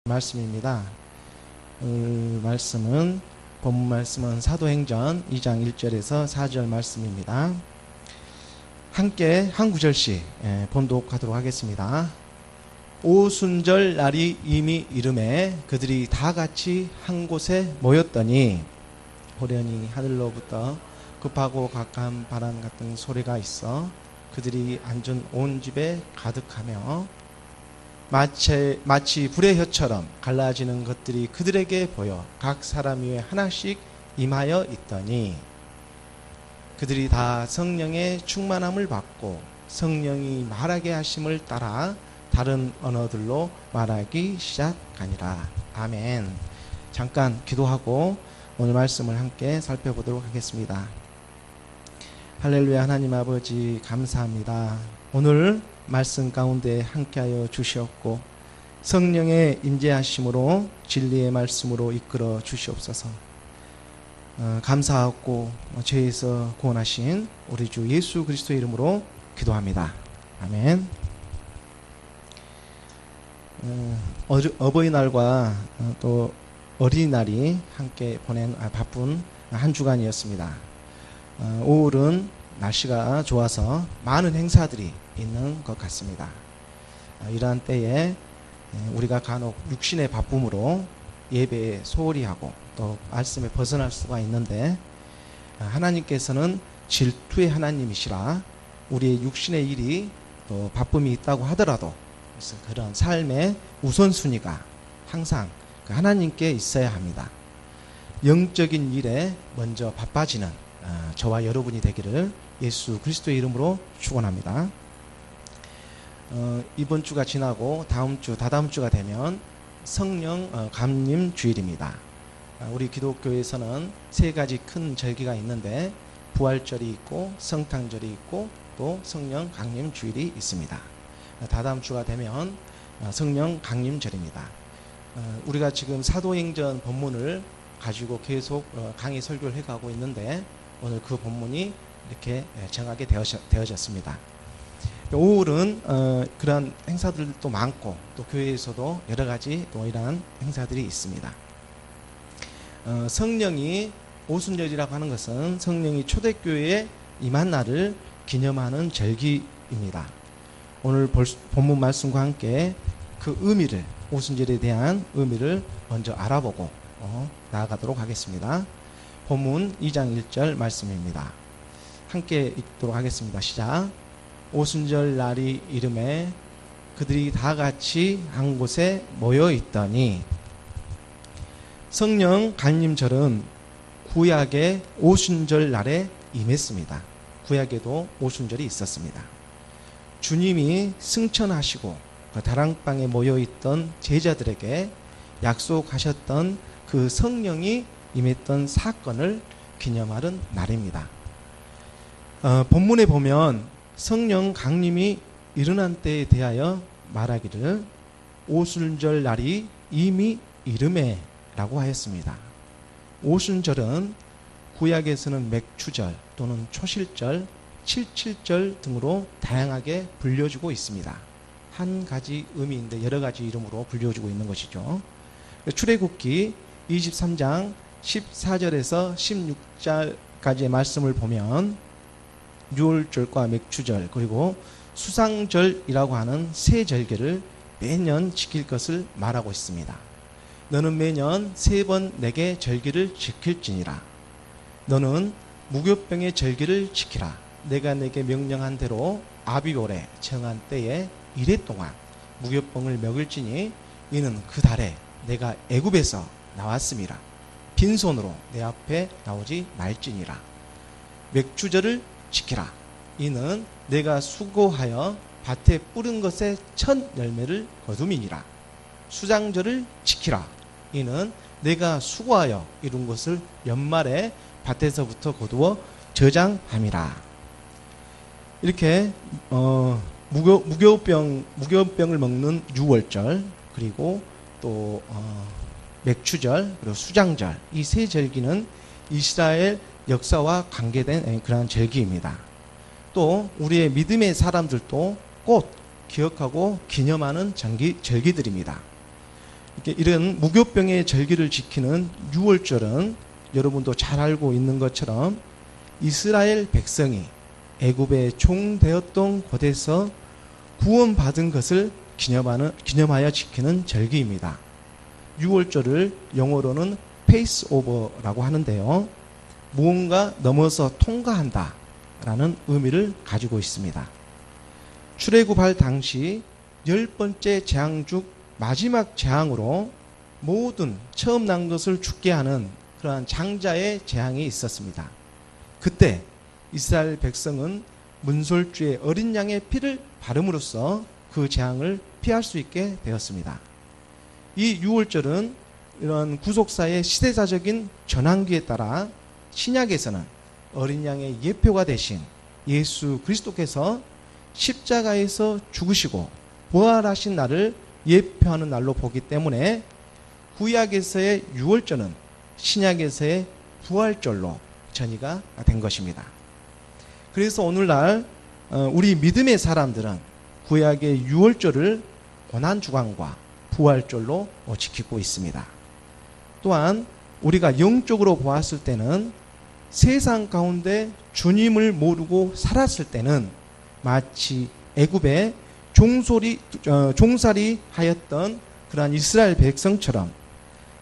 말씀입니다. 본문 말씀은 사도행전 2장 1절에서 4절 말씀입니다. 함께 한 구절씩 본독하도록 하겠습니다. 오순절 날이 이미 이름에 그들이 다 같이 한 곳에 모였더니 호련히 하늘로부터 급하고 강한 바람 같은 소리가 있어 그들이 앉은 온 집에 가득하며 마치 불의 혀처럼 갈라지는 것들이 그들에게 보여 각 사람 위에 하나씩 임하여 있더니 그들이 다 성령의 충만함을 받고 성령이 말하게 하심을 따라 다른 언어들로 말하기 시작하니라. 아멘. 잠깐 기도하고 오늘 말씀을 함께 살펴보도록 하겠습니다. 할렐루야. 하나님 아버지 감사합니다. 오늘 말씀 가운데 함께하여 주시옵고 성령의 임재하심으로 진리의 말씀으로 이끌어 주시옵소서. 감사하고 죄에서 구원하신 우리 주 예수 그리스도의 이름으로 기도합니다. 아멘. 어버이날과 또 어린이날이 함께 보낸 바쁜 한 주간이었습니다. 5월은 날씨가 좋아서 많은 행사들이 있는 것 같습니다. 이러한 때에 우리가 간혹 육신의 바쁨으로 예배에 소홀히 하고 또 말씀에 벗어날 수가 있는데 하나님께서는 질투의 하나님이시라 우리의 육신의 일이 또 바쁨이 있다고 하더라도 그래서 그런 삶의 우선순위가 항상 하나님께 있어야 합니다. 영적인 일에 먼저 바빠지는 저와 여러분이 되기를 예수 그리스도의 이름으로 축원합니다. 이번 주가 지나고 다음 주, 다다음 주가 되면 성령 강림 주일입니다. 우리 기독교에서는 세 가지 큰 절기가 있는데 부활절이 있고 성탄절이 있고 또 성령 강림 주일이 있습니다. 다다음 주가 되면 성령 강림절입니다. 우리가 지금 사도행전 본문을 가지고 계속 강의 설교를 해가고 있는데 오늘 그 본문이 이렇게 정하게 되어졌습니다. 5월은 그러한 행사들도 많고 또 교회에서도 여러 가지 또 이러한 행사들이 있습니다. 성령이 오순절이라고 하는 것은 성령이 초대교회에 임한 날을 기념하는 절기입니다. 오늘 본문 말씀과 함께 그 의미를 오순절에 대한 의미를 먼저 알아보고 나아가도록 하겠습니다. 본문 2장 1절 말씀입니다. 함께 읽도록 하겠습니다. 시작. 오순절 날이 이름에 그들이 다 같이 한 곳에 모여 있더니 성령 강림절은 구약의 오순절 날에 임했습니다. 구약에도 오순절이 있었습니다. 주님이 승천하시고 그 다락방에 모여있던 제자들에게 약속하셨던 그 성령이 임했던 사건을 기념하는 날입니다. 본문에 보면 성령 강림이 일어난 때에 대하여 말하기를 오순절 날이 이미 이름에 라고 하였습니다. 오순절은 구약에서는 맥추절 또는 초실절, 칠칠절 등으로 다양하게 불려주고 있습니다. 한 가지 의미인데 여러 가지 이름으로 불려주고 있는 것이죠. 출애굽기 23장 14절에서 16절까지의 말씀을 보면 유월절과 맥추절 그리고 수상절이라고 하는 세 절기를 매년 지킬 것을 말하고 있습니다. 너는 매년 3번 내게 절기를 지킬지니라. 너는 무교병의 절기를 지키라. 내가 내게 명령한 대로 아비올에 정한 때에 이래 동안 무교병을 먹을지니 이는 그 달에 내가 애굽에서 나왔음이라. 빈손으로 내 앞에 나오지 말지니라. 맥추절을 지키라. 이는 내가 수고하여 밭에 뿌린 것의 첫 열매를 거둠이니라. 수장절을 지키라. 이는 내가 수고하여 이룬 것을 연말에 밭에서부터 거두어 저장함이라. 이렇게 무교병을 먹는 유월절 그리고 또 맥추절 그리고 수장절 이 세 절기는 이스라엘 역사와 관계된 그러한 절기입니다. 또 우리의 믿음의 사람들도 꼭 기억하고 기념하는 절기들입니다. 이런 무교병의 절기를 지키는 유월절은 여러분도 잘 알고 있는 것처럼 이스라엘 백성이 애굽의 종 되었던 곳에서 구원받은 것을 기념하여 지키는 절기입니다. 유월절을 영어로는 페이스오버라고 하는데요. 무언가 넘어서 통과한다 라는 의미를 가지고 있습니다. 출애굽할 당시 10번째 재앙 중 마지막 재앙으로 모든 처음 난 것을 죽게 하는 그러한 장자의 재앙이 있었습니다. 그때 이스라엘 백성은 문설주의 어린 양의 피를 바름으로써 그 재앙을 피할 수 있게 되었습니다. 이 유월절은 이런 구속사의 시대사적인 전환기에 따라 신약에서는 어린 양의 예표가 되신 예수 그리스도께서 십자가에서 죽으시고 부활하신 날을 예표하는 날로 보기 때문에 구약에서의 유월절은 신약에서의 부활절로 전이가 된 것입니다. 그래서 오늘날 우리 믿음의 사람들은 구약의 유월절을 고난주간과 부활절로 지키고 있습니다. 또한 우리가 영적으로 보았을 때는 세상 가운데 주님을 모르고 살았을 때는 마치 애굽에 종살이 하였던 그러한 이스라엘 백성처럼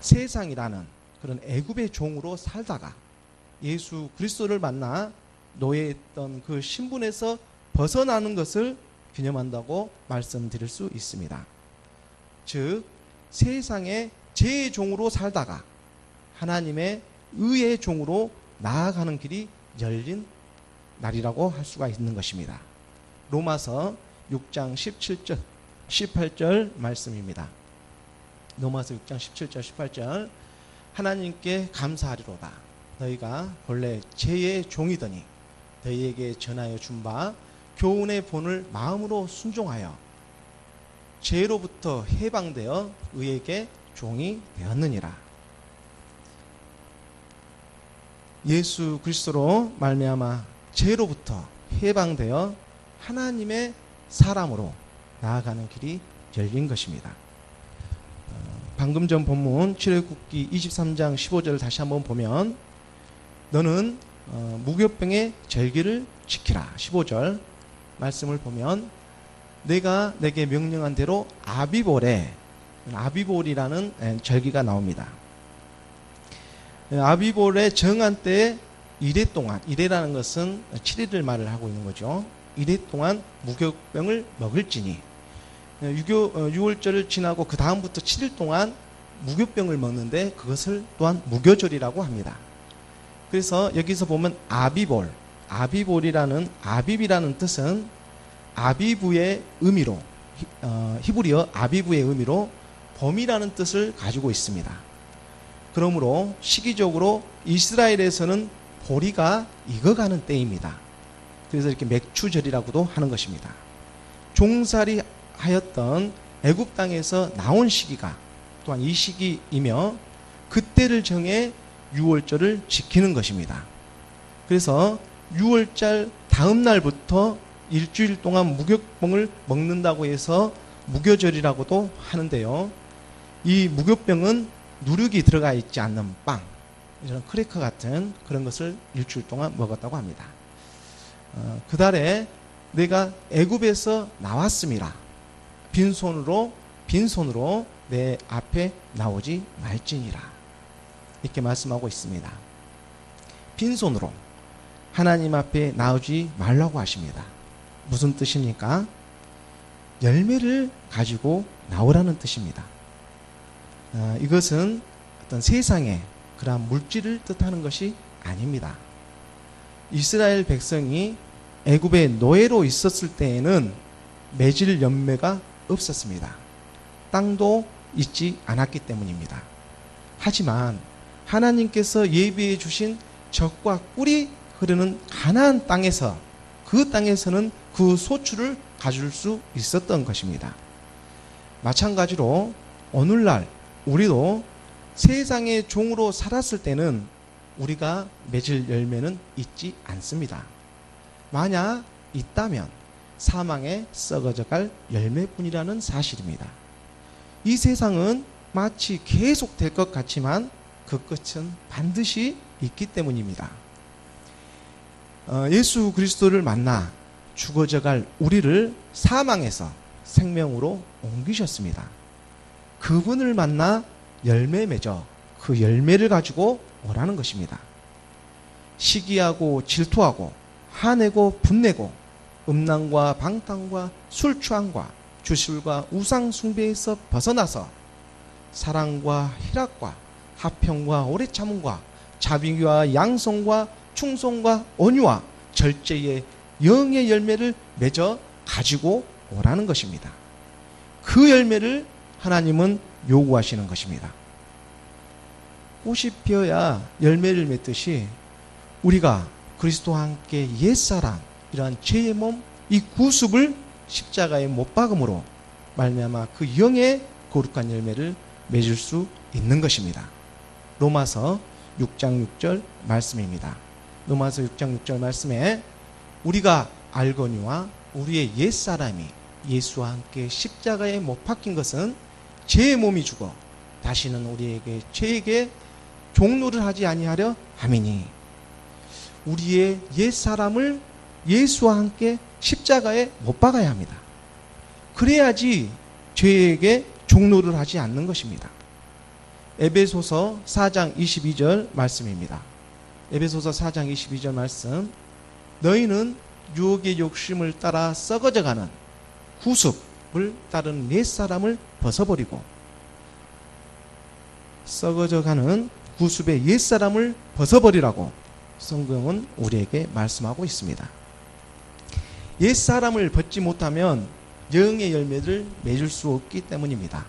세상이라는 그런 애굽의 종으로 살다가 예수 그리스도를 만나 노예했던 그 신분에서 벗어나는 것을 기념한다고 말씀드릴 수 있습니다. 즉 세상의 죄의 종으로 살다가 하나님의 의의 종으로 나아가는 길이 열린 날이라고 할 수가 있는 것입니다. 로마서 6장 17절 18절 말씀입니다. 로마서 6장 17절 18절 하나님께 감사하리로다. 너희가 본래 죄의 종이더니 너희에게 전하여 준 바 교훈의 본을 마음으로 순종하여 죄로부터 해방되어 의에게 종이 되었느니라. 예수 그리스도로 말미암아 죄로부터 해방되어 하나님의 사람으로 나아가는 길이 열린 것입니다. 방금 전 본문 출애굽기 23장 15절을 다시 한번 보면 너는 무교병의 절기를 지키라. 15절 말씀을 보면 내가 내게 명령한 대로 아비볼이라는 절기가 나옵니다. 아비볼의 정한 때에 이래 동안, 이래라는 것은 7일을 말을 하고 있는 거죠. 이래 동안 무교병을 먹을지니, 유월절을 지나고 그 다음부터 7일 동안 무교병을 먹는데 그것을 또한 무교절이라고 합니다. 그래서 여기서 보면 아비볼이라는 아비비라는 뜻은 아비부의 의미로, 히브리어 아비부의 의미로 봄이라는 뜻을 가지고 있습니다. 그러므로 시기적으로 이스라엘에서는 보리가 익어가는 때입니다. 그래서 이렇게 맥추절이라고도 하는 것입니다. 종살이 하였던 애굽 땅에서 나온 시기가 또한 이 시기이며 그때를 정해 유월절을 지키는 것입니다. 그래서 유월절 다음 날부터 일주일 동안 무교병을 먹는다고 해서 무교절이라고도 하는데요. 이 무교병은 누룩이 들어가 있지 않는 빵, 이런 크래커 같은 그런 것을 일주일 동안 먹었다고 합니다. 그 달에 내가 애굽에서 나왔음이라 빈손으로 내 앞에 나오지 말지니라, 이렇게 말씀하고 있습니다. 빈손으로 하나님 앞에 나오지 말라고 하십니다. 무슨 뜻입니까? 열매를 가지고 나오라는 뜻입니다. 이것은 어떤 세상의 그러한 물질을 뜻하는 것이 아닙니다. 이스라엘 백성이 애굽의 노예로 있었을 때에는 맺을 열매가 없었습니다. 땅도 있지 않았기 때문입니다. 하지만 하나님께서 예비해 주신 젖과 꿀이 흐르는 가나안 땅에서, 그 땅에서는 그 소출을 가질 수 있었던 것입니다. 마찬가지로 오늘날 우리도 세상의 종으로 살았을 때는 우리가 맺을 열매는 있지 않습니다. 만약 있다면 사망에 썩어져 갈 열매뿐이라는 사실입니다. 이 세상은 마치 계속 될 것 같지만 그 끝은 반드시 있기 때문입니다. 예수 그리스도를 만나 죽어져갈 우리를 사망에서 생명으로 옮기셨습니다. 그분을 만나 열매 맺어 그 열매를 가지고 오라는 것입니다. 시기하고 질투하고 화내고 분내고 음란과 방탕과 술 취함과 주술과 우상 숭배에서 벗어나서 사랑과 희락과 화평과 오래 참음과 자비와 양성과 충성과 온유와 절제의 영의 열매를 맺어 가지고 오라는 것입니다. 그 열매를 하나님은 요구하시는 것입니다. 꽃이 피어야 열매를 맺듯이 우리가 그리스도와 함께 옛사람, 이러한 죄의 몸, 이 구습을 십자가에 못 박음으로 말미암아 그 영의 거룩한 열매를 맺을 수 있는 것입니다. 로마서 6장 6절 말씀입니다. 로마서 6장 6절 말씀에 우리가 알거니와 우리의 옛사람이 예수와 함께 십자가에 못 박힌 것은 죄의 몸이 죽어 다시는 우리에게 죄에게 종노를 하지 아니하려 함이니, 우리의 옛사람을 예수와 함께 십자가에 못 박아야 합니다. 그래야지 죄에게 종노를 하지 않는 것입니다. 에베소서 4장 22절 말씀입니다. 에베소서 4장 22절 말씀, 너희는 유혹의 욕심을 따라 썩어져가는 구습을 따른 옛사람을 벗어버리고, 썩어져가는 구습의 옛사람을 벗어버리라고 성경은 우리에게 말씀하고 있습니다. 옛사람을 벗지 못하면 영의 열매를 맺을 수 없기 때문입니다.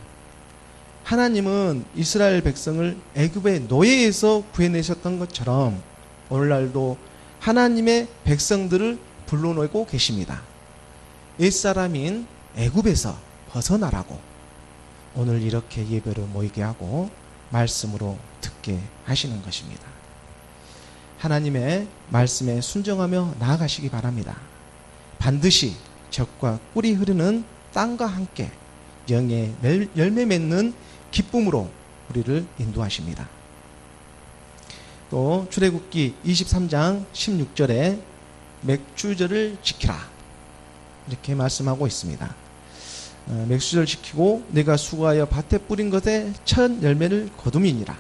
하나님은 이스라엘 백성을 애굽의 노예에서 구해내셨던 것처럼 오늘날도 하나님의 백성들을 불러내고 계십니다. 옛사람인 애굽에서 벗어나라고 오늘 이렇게 예배로 모이게 하고 말씀으로 듣게 하시는 것입니다. 하나님의 말씀에 순종하며 나아가시기 바랍니다. 반드시 젖과 꿀이 흐르는 땅과 함께 영의 열매 맺는 기쁨으로 우리를 인도하십니다. 또 출애굽기 23장 16절에 맥주절을 지키라 이렇게 말씀하고 있습니다. 맥주절 지키고 내가 수고하여 밭에 뿌린 것에 첫 열매를 거둠이니라.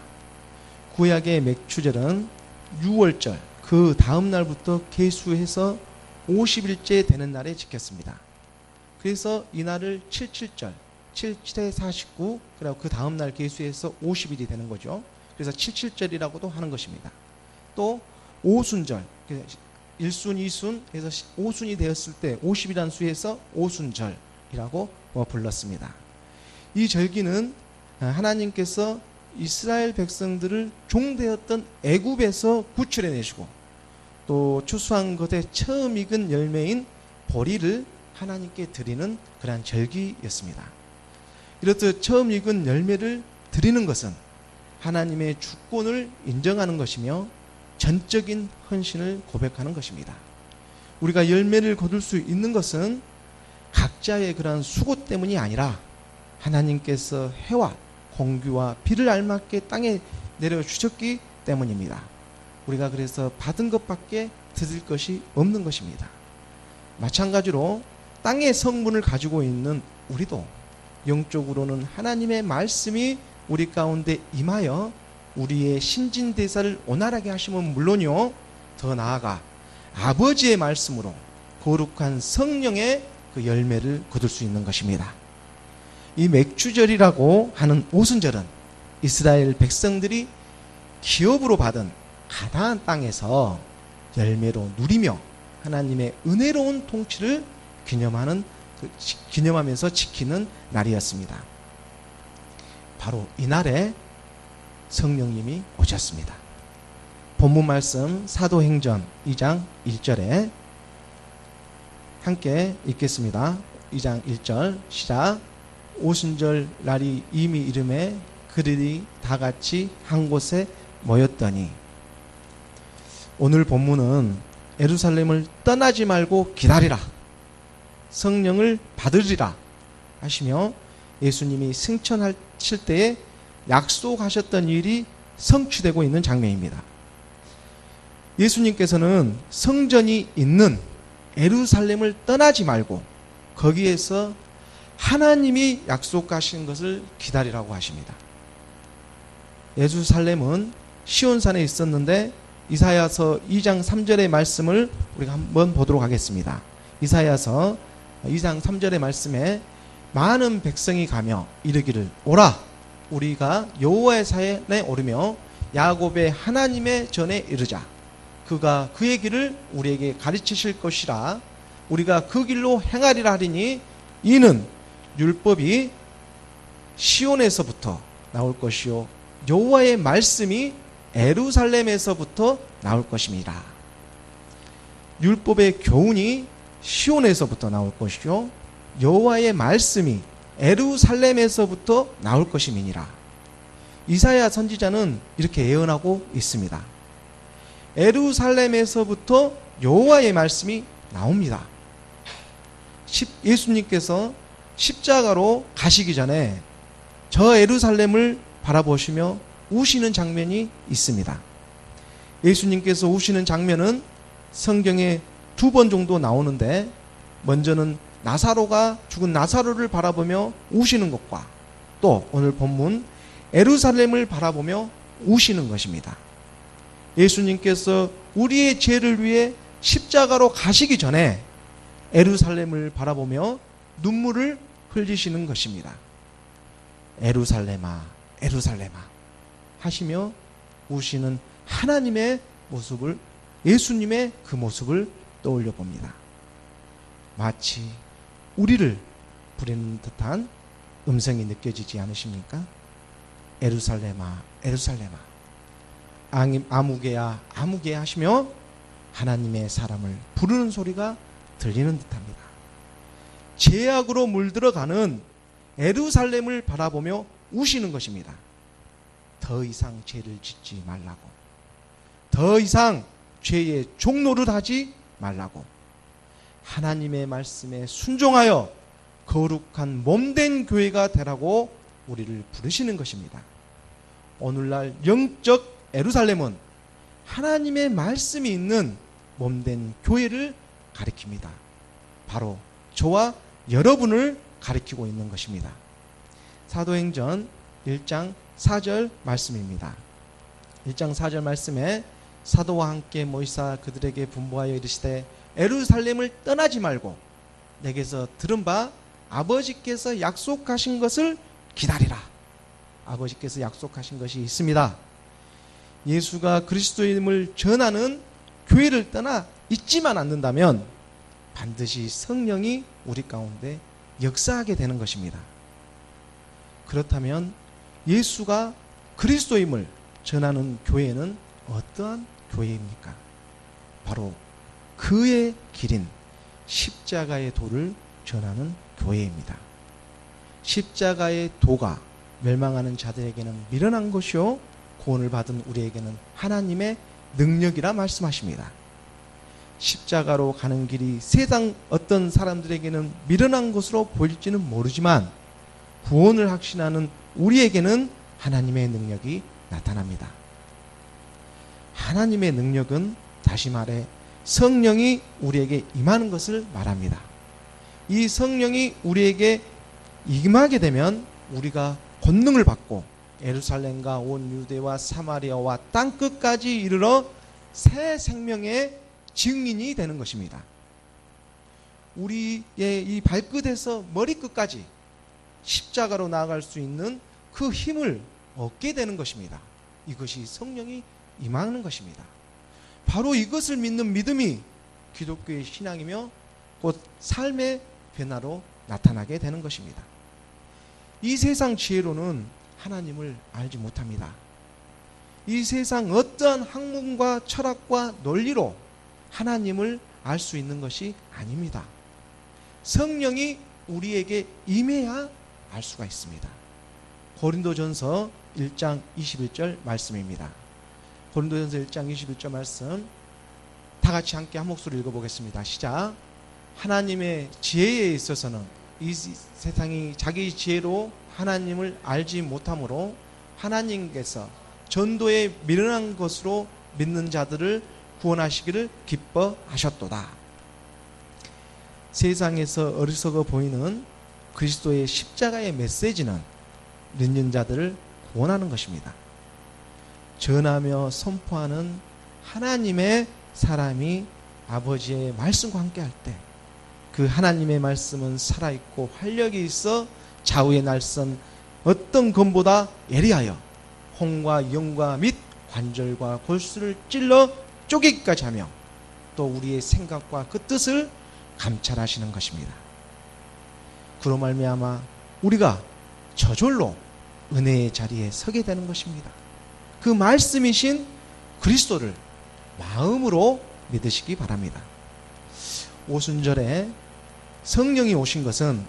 구약의 맥주절은 6월절 그 다음 날부터 계수해서 50일째 되는 날에 지켰습니다. 그래서 이 날을 77절 77에 49, 그리고 그 다음 날 계수해서 50일이 되는 거죠. 그래서 77절이라고도 하는 것입니다. 또 오순절, 1순, 2순 해서 5순이 되었을 때 50이라는 수에서 오순절이라고 불렀습니다. 이 절기는 하나님께서 이스라엘 백성들을 종되었던 애굽에서 구출해 내시고 또 추수한 것에 처음 익은 열매인 보리를 하나님께 드리는 그러한 절기였습니다. 이렇듯 처음 익은 열매를 드리는 것은 하나님의 주권을 인정하는 것이며 전적인 헌신을 고백하는 것입니다. 우리가 열매를 거둘 수 있는 것은 각자의 그러한 수고 때문이 아니라 하나님께서 해와 공기와 비를 알맞게 땅에 내려주셨기 때문입니다. 우리가 그래서 받은 것밖에 드릴 것이 없는 것입니다. 마찬가지로 땅의 성분을 가지고 있는 우리도 영적으로는 하나님의 말씀이 우리 가운데 임하여 우리의 신진대사를 원활하게 하시면 물론이요, 더 나아가 아버지의 말씀으로 거룩한 성령의 그 열매를 거둘 수 있는 것입니다. 이 맥주절이라고 하는 오순절은 이스라엘 백성들이 기업으로 받은 가나안 땅에서 열매로 누리며 하나님의 은혜로운 통치를 기념하면서 지키는 날이었습니다. 바로 이날에 성령님이 오셨습니다. 본문 말씀 사도행전 2장 1절에 함께 읽겠습니다. 2장 1절 시작. 오순절 날이 이미 이름에 그들이 다 같이 한 곳에 모였더니, 오늘 본문은 예루살렘을 떠나지 말고 기다리라, 성령을 받으리라 하시며 예수님이 승천하실 때에 약속하셨던 일이 성취되고 있는 장면입니다. 예수님께서는 성전이 있는 예루살렘을 떠나지 말고 거기에서 하나님이 약속하신 것을 기다리라고 하십니다. 예루살렘은 시온산에 있었는데 이사야서 2장 3절의 말씀을 우리가 한번 보도록 하겠습니다. 이사야서 2장 3절의 말씀에 많은 백성이 가며 이르기를 오라 우리가 여호와의 산에 오르며 야곱의 하나님의 전에 이르자 그가 그의 길을 우리에게 가르치실 것이라 우리가 그 길로 행하리라 하리니 이는 율법이 시온에서부터 나올 것이요 여호와의 말씀이 예루살렘에서부터 나올 것입니다. 율법의 교훈이 시온에서부터 나올 것이요 여호와의 말씀이 예루살렘에서부터 나올 것임이니라. 이사야 선지자는 이렇게 예언하고 있습니다. 예루살렘에서부터 여호와의 말씀이 나옵니다. 예수님께서 십자가로 가시기 전에 저 예루살렘을 바라보시며 우시는 장면이 있습니다. 예수님께서 우시는 장면은 성경에 2번 정도 나오는데 먼저는 나사로가 죽은 나사로를 바라보며 우시는 것과 또 오늘 본문 예루살렘을 바라보며 우시는 것입니다. 예수님께서 우리의 죄를 위해 십자가로 가시기 전에 예루살렘을 바라보며 눈물을 흘리시는 것입니다. 예루살렘아 예루살렘아 하시며 우시는 하나님의 모습을 예수님의 그 모습을 떠올려 봅니다. 마치 우리를 부르는 듯한 음성이 느껴지지 않으십니까? 예루살렘아 예루살렘아 아무개야 아무개야 하시며 하나님의 사람을 부르는 소리가 들리는 듯합니다. 죄악으로 물들어가는 예루살렘을 바라보며 우시는 것입니다. 더 이상 죄를 짓지 말라고, 더 이상 죄의 종노릇 하지 말라고, 하나님의 말씀에 순종하여 거룩한 몸된 교회가 되라고 우리를 부르시는 것입니다. 오늘날 영적 예루살렘은 하나님의 말씀이 있는 몸된 교회를 가리킵니다. 바로 저와 여러분을 가리키고 있는 것입니다. 사도행전 1장 4절 말씀입니다. 1장 4절 말씀에 사도와 함께 모이사 그들에게 분부하여 이르시되 예루살렘을 떠나지 말고 내게서 들은 바 아버지께서 약속하신 것을 기다리라. 아버지께서 약속하신 것이 있습니다. 예수가 그리스도임을 전하는 교회를 떠나 있지만 않는다면 반드시 성령이 우리 가운데 역사하게 되는 것입니다. 그렇다면 예수가 그리스도임을 전하는 교회는 어떠한 교회입니까? 바로 그의 길인 십자가의 도를 전하는 교회입니다. 십자가의 도가 멸망하는 자들에게는 미련한 것이요 구원을 받은 우리에게는 하나님의 능력이라 말씀하십니다. 십자가로 가는 길이 세상 어떤 사람들에게는 미련한 것으로 보일지는 모르지만 구원을 확신하는 우리에게는 하나님의 능력이 나타납니다. 하나님의 능력은 다시 말해 성령이 우리에게 임하는 것을 말합니다. 이 성령이 우리에게 임하게 되면 우리가 권능을 받고 예루살렘과 온 유대와 사마리아와 땅끝까지 이르러 새 생명의 증인이 되는 것입니다. 우리의 이 발끝에서 머리끝까지 십자가로 나아갈 수 있는 그 힘을 얻게 되는 것입니다. 이것이 성령이 임하는 것입니다. 바로 이것을 믿는 믿음이 기독교의 신앙이며 곧 삶의 변화로 나타나게 되는 것입니다. 이 세상 지혜로는 하나님을 알지 못합니다. 이 세상 어떠한 학문과 철학과 논리로 하나님을 알 수 있는 것이 아닙니다. 성령이 우리에게 임해야 알 수가 있습니다. 고린도전서 1장 21절 말씀입니다. 고린도전서 1장 21절 말씀 다 같이 함께 한 목소리 읽어보겠습니다. 시작. 하나님의 지혜에 있어서는 이 세상이 자기 지혜로 하나님을 알지 못하므로 하나님께서 전도에 미련한 것으로 믿는 자들을 구원하시기를 기뻐하셨도다. 세상에서 어리석어 보이는 그리스도의 십자가의 메시지는 믿는 자들을 구원하는 것입니다. 전하며 선포하는 하나님의 사람이 아버지의 말씀과 함께 할 때 그 하나님의 말씀은 살아있고 활력이 있어 좌우의 날선 어떤 검보다 예리하여 혼과 영과 및 관절과 골수를 찔러 쪼개기까지 하며 또 우리의 생각과 그 뜻을 감찰하시는 것입니다. 그로 말미암아 우리가 저절로 은혜의 자리에 서게 되는 것입니다. 그 말씀이신 그리스도를 마음으로 믿으시기 바랍니다. 오순절에 성령이 오신 것은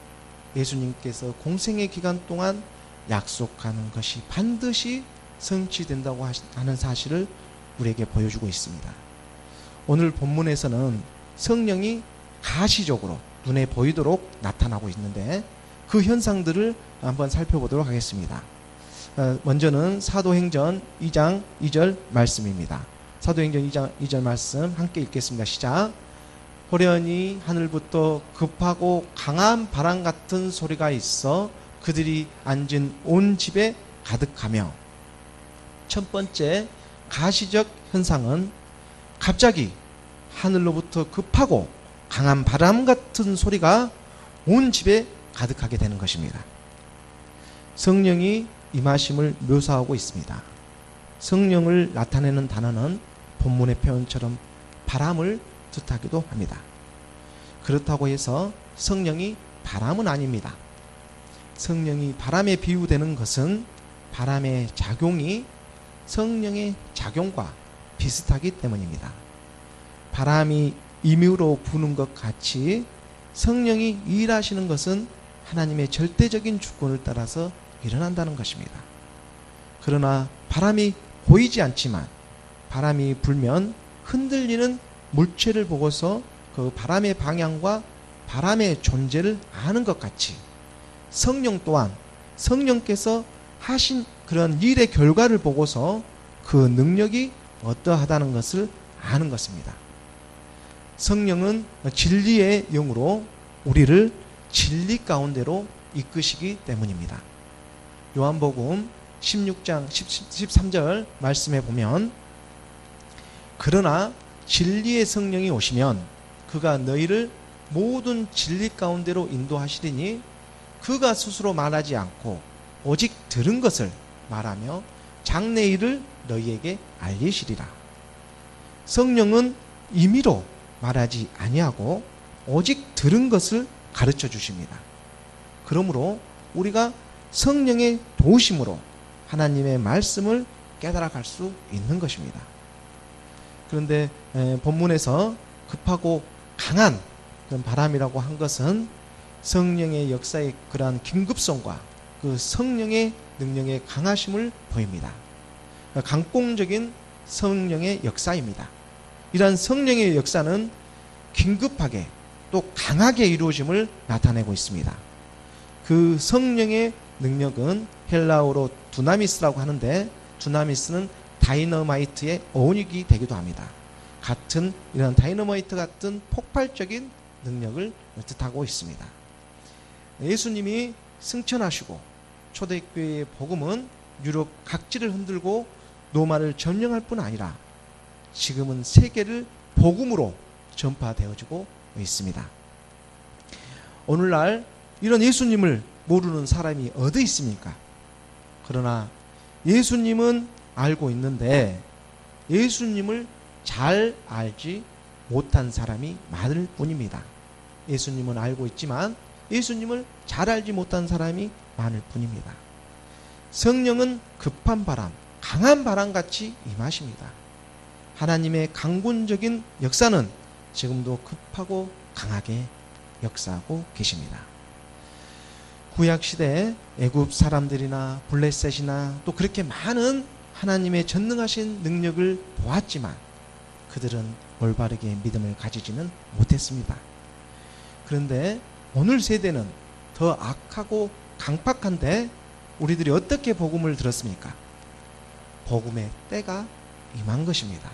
예수님께서 공생의 기간 동안 약속하는 것이 반드시 성취된다고 하는 사실을 우리에게 보여주고 있습니다. 오늘 본문에서는 성령이 가시적으로 눈에 보이도록 나타나고 있는데 그 현상들을 한번 살펴보도록 하겠습니다. 먼저는 사도행전 2장 2절 말씀입니다. 사도행전 2장 2절 말씀 함께 읽겠습니다. 시작. 호련히 하늘부터 급하고 강한 바람 같은 소리가 있어 그들이 앉은 온 집에 가득하며. 첫 번째 가시적 현상은 갑자기 하늘로부터 급하고 강한 바람 같은 소리가 온 집에 가득하게 되는 것입니다. 성령이 임하심을 묘사하고 있습니다. 성령을 나타내는 단어는 본문의 표현처럼 바람을 뜻하기도 합니다. 그렇다고 해서 성령이 바람은 아닙니다. 성령이 바람에 비유되는 것은 바람의 작용이 성령의 작용과 비슷하기 때문입니다. 바람이 임의로 부는 것 같이 성령이 일하시는 것은 하나님의 절대적인 주권을 따라서 일어난다는 것입니다. 그러나 바람이 보이지 않지만 바람이 불면 흔들리는 물체를 보고서 그 바람의 방향과 바람의 존재를 아는 것 같이 성령 또한 성령께서 하신 그런 일의 결과를 보고서 그 능력이 어떠하다는 것을 아는 것입니다. 성령은 진리의 영으로 우리를 진리 가운데로 이끄시기 때문입니다. 요한복음 16장 13절 말씀에 보면 그러나 진리의 성령이 오시면 그가 너희를 모든 진리 가운데로 인도하시리니 그가 스스로 말하지 않고 오직 들은 것을 말하며 장래일을 너희에게 알리시리라. 성령은 임의로 말하지 아니하고 오직 들은 것을 가르쳐 주십니다. 그러므로 우리가 성령의 도우심으로 하나님의 말씀을 깨달아갈 수 있는 것입니다. 그런데 본문에서 급하고 강한 그런 바람이라고 한 것은 성령의 역사의 그러한 긴급성과 그 성령의 능력의 강하심을 보입니다. 강공적인 성령의 역사입니다. 이러한 성령의 역사는 긴급하게 또 강하게 이루어짐을 나타내고 있습니다. 그 성령의 능력은 헬라어로 두나미스라고 하는데 두나미스는 다이너마이트의 어원이 되기도 합니다. 같은 이런 다이너마이트 같은 폭발적인 능력을 뜻하고 있습니다. 예수님이 승천하시고 초대교회의 복음은 유럽 각지를 흔들고 로마를 점령할 뿐 아니라 지금은 세계를 복음으로 전파되어지고 있습니다. 오늘날 이런 예수님을 모르는 사람이 어디 있습니까? 그러나 예수님은 알고 있는데 예수님을 잘 알지 못한 사람이 많을 뿐입니다. 예수님은 알고 있지만 예수님을 잘 알지 못한 사람이 많을 뿐입니다. 성령은 급한 바람, 강한 바람같이 임하십니다. 하나님의 강군적인 역사는 지금도 급하고 강하게 역사하고 계십니다. 구약시대에 애굽 사람들이나 블레셋이나 또 그렇게 많은 하나님의 전능하신 능력을 보았지만 그들은 올바르게 믿음을 가지지는 못했습니다. 그런데 오늘 세대는 더 악하고 강팍한데 우리들이 어떻게 복음을 들었습니까? 복음의 때가 임한 것입니다.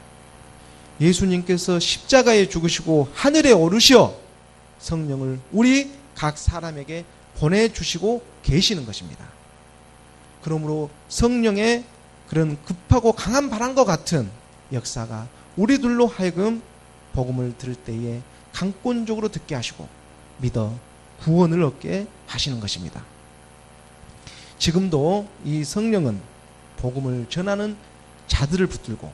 예수님께서 십자가에 죽으시고 하늘에 오르시어 성령을 우리 각 사람에게 보내주시고 계시는 것입니다. 그러므로 성령의 그런 급하고 강한 바람과 같은 역사가 우리들로 하여금 복음을 들을 때에 강권적으로 듣게 하시고 믿어 구원을 얻게 하시는 것입니다. 지금도 이 성령은 복음을 전하는 자들을 붙들고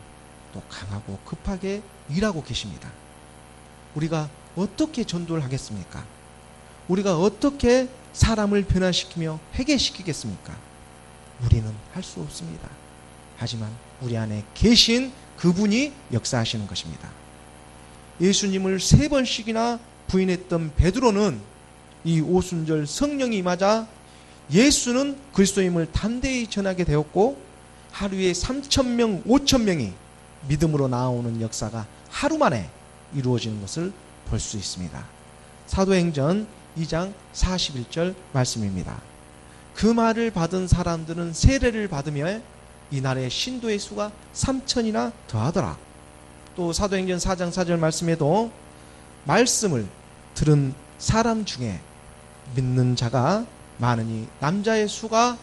또 강하고 급하게 일하고 계십니다. 우리가 어떻게 전도를 하겠습니까? 우리가 어떻게 사람을 변화시키며 회개시키겠습니까? 우리는 할 수 없습니다. 하지만 우리 안에 계신 그분이 역사하시는 것입니다. 예수님을 3번씩이나 부인했던 베드로는 이 오순절 성령이 임하자 예수는 그리스도임을 담대히 전하게 되었고 하루에 3,000명, 5,000명이 믿음으로 나오는 역사가 하루 만에 이루어지는 것을 볼 수 있습니다. 사도행전 2장 41절 말씀입니다. 그 말을 받은 사람들은 세례를 받으며 이날의 신도의 수가 3,000이나 더하더라. 또 사도행전 4장 4절 말씀에도 말씀을 들은 사람 중에 믿는 자가 많으니 남자의 수가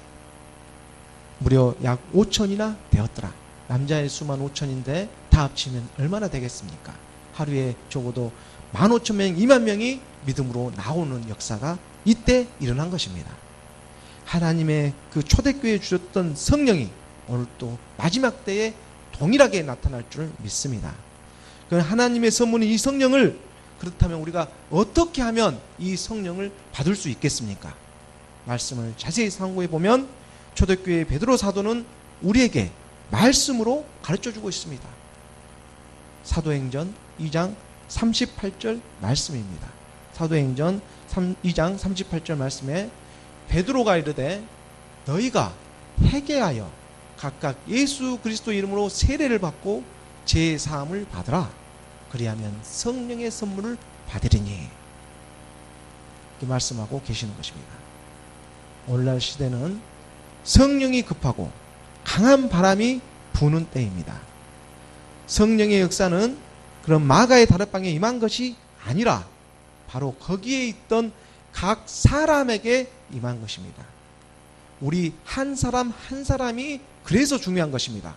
무려 약 5,000이나 되었더라. 남자의 수만 5,000인데 다 합치면 얼마나 되겠습니까? 하루에 적어도 15,000명, 2만 명이 믿음으로 나오는 역사가 이때 일어난 것입니다. 하나님의 그 초대교회에 주셨던 성령이 오늘 또 마지막 때에 동일하게 나타날 줄 믿습니다. 그 하나님의 선물인 이 성령을 그렇다면 우리가 어떻게 하면 이 성령을 받을 수 있겠습니까? 말씀을 자세히 상고해 보면 초대교회 베드로 사도는 우리에게 말씀으로 가르쳐주고 있습니다. 사도행전 2장 38절 말씀입니다. 사도행전 2장 38절 말씀에 베드로가 이르되 너희가 회개하여 각각 예수 그리스도 이름으로 세례를 받고 죄 사함을 받으라. 그리하면 성령의 선물을 받으리니. 이렇게 말씀하고 계시는 것입니다. 오늘날 시대는 성령이 급하고 강한 바람이 부는 때입니다. 성령의 역사는 그런 마가의 다락방에 임한 것이 아니라 바로 거기에 있던 각 사람에게 임한 것입니다. 우리 한 사람 한 사람이 그래서 중요한 것입니다.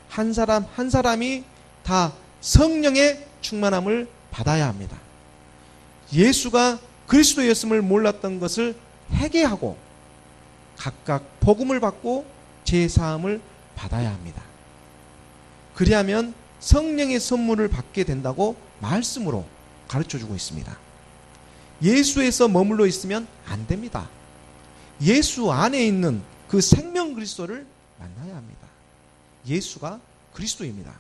한 사람 한 사람이 다 성령의 충만함을 받아야 합니다. 예수가 그리스도였음을 몰랐던 것을 회개하고 각각 복음을 받고 제사함을 받아야 합니다. 그리하면 성령의 선물을 받게 된다고 말씀으로 가르쳐주고 있습니다. 예수에서 머물러 있으면 안 됩니다. 예수 안에 있는 그 생명 그리스도를 만나야 합니다. 예수가 그리스도입니다.